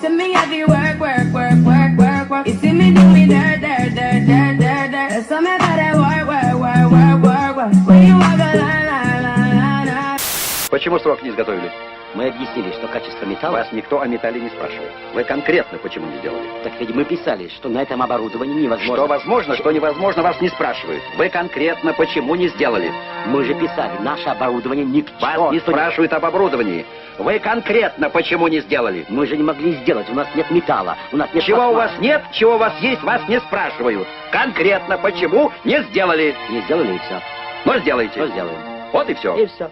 to me I be work, work, work, work, work, work. You see me do me dirt, dirt, dirt, dirt, dirt, dirt. There's something about that work, work, work, work, work, work. When you walk a line, line, line, line, line. Почему срок не изготовили? Мы объяснили, что качество металла... Вас никто о металле не спрашивает. Вы конкретно почему не сделали? Так ведь мы писали, что на этом оборудовании невозможно... Что возможно, что невозможно, вас не спрашивают. Вы конкретно почему не сделали? Мы же писали, наше оборудование никто... Вас не спрашивают об оборудовании. Вы конкретно почему не сделали? Мы же не могли сделать, у нас нет металла, у нас нет... Чего у вас нет, чего у вас есть, вас не спрашивают. Конкретно почему не сделали? Не сделали и все. Но сделайте. Что сделаем? Вот и все. И все.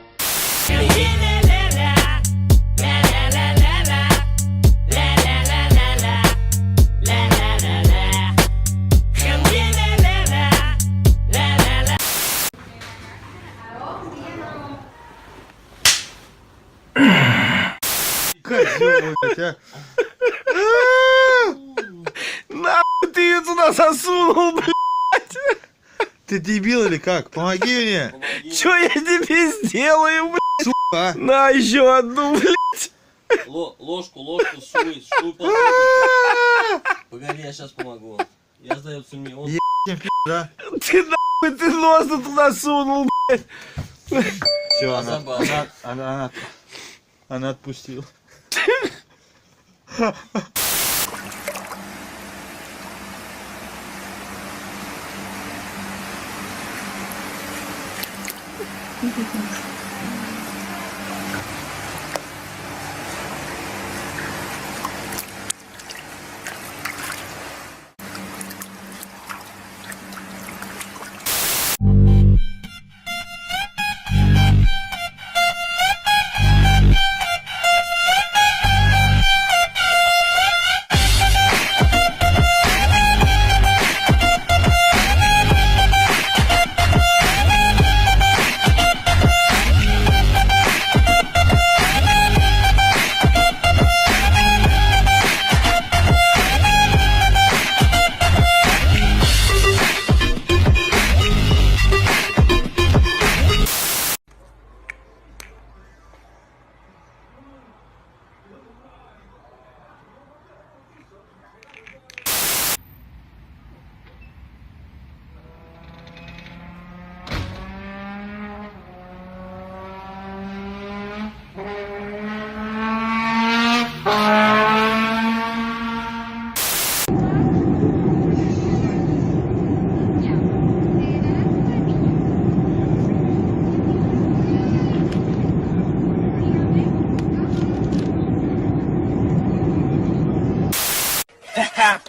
Козёл, блядь, а. Нахуй ты ее туда засунул, блядь? Ты дебил или как? Помоги мне. Чё я тебе сделаю, блядь? Сука. На, еще одну, блядь. Ложку, суй подложку. Погоди, я сейчас помогу. Я сдается мне. Он... Да? Ты нахуй, ты нос туда сунул, блядь. Все, Забавно. она отпустила.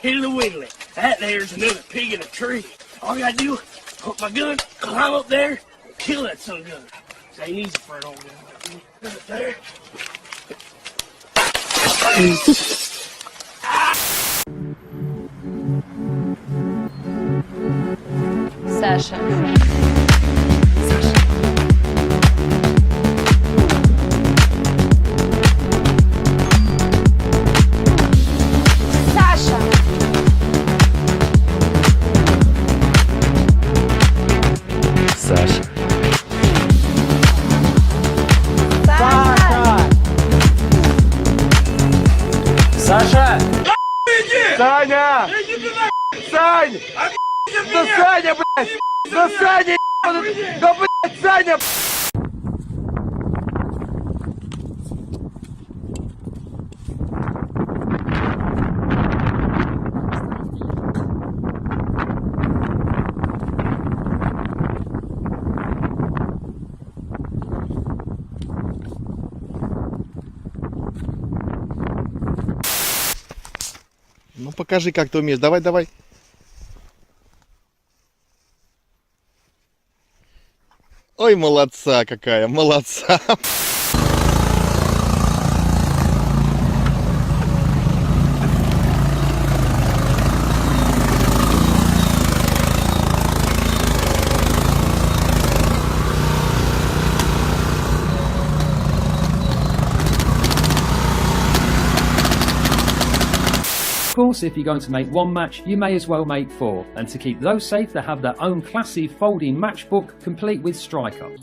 Piddly wiggly. That there's another pig in a tree. All I gotta do, put my gun, climb up there, and kill that son of a gun. It ain't easy for an old gun like me. Look up there. Саша. Саша. Саша. Саша! Саня! Сань! Да Саня, блядь! Да Саня! Да, блядь, Саня! Ну покажи, как ты умеешь. Давай, давай. Ой, молодца какая, молодца. Of course, if you're going to make one match, you may as well make 4, and to keep those safe, they have their own classy folding matchbook complete with striker.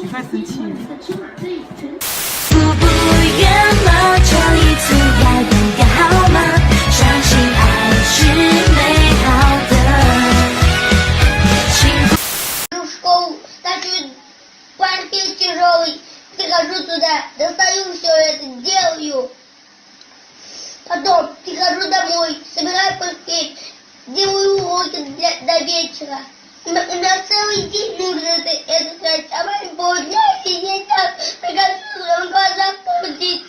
局快生气了。不愿吗？这一次要勇敢好吗？相信爱是美好的。в школу, стачу паркет тяжелый, прихожу туда, достаю все это, делаю. Потом прихожу домой, собираю паркет, делаю уроки до вечера. На целый день нужно это делать, а моя больная сидеть там, приготовила в глазах крутить.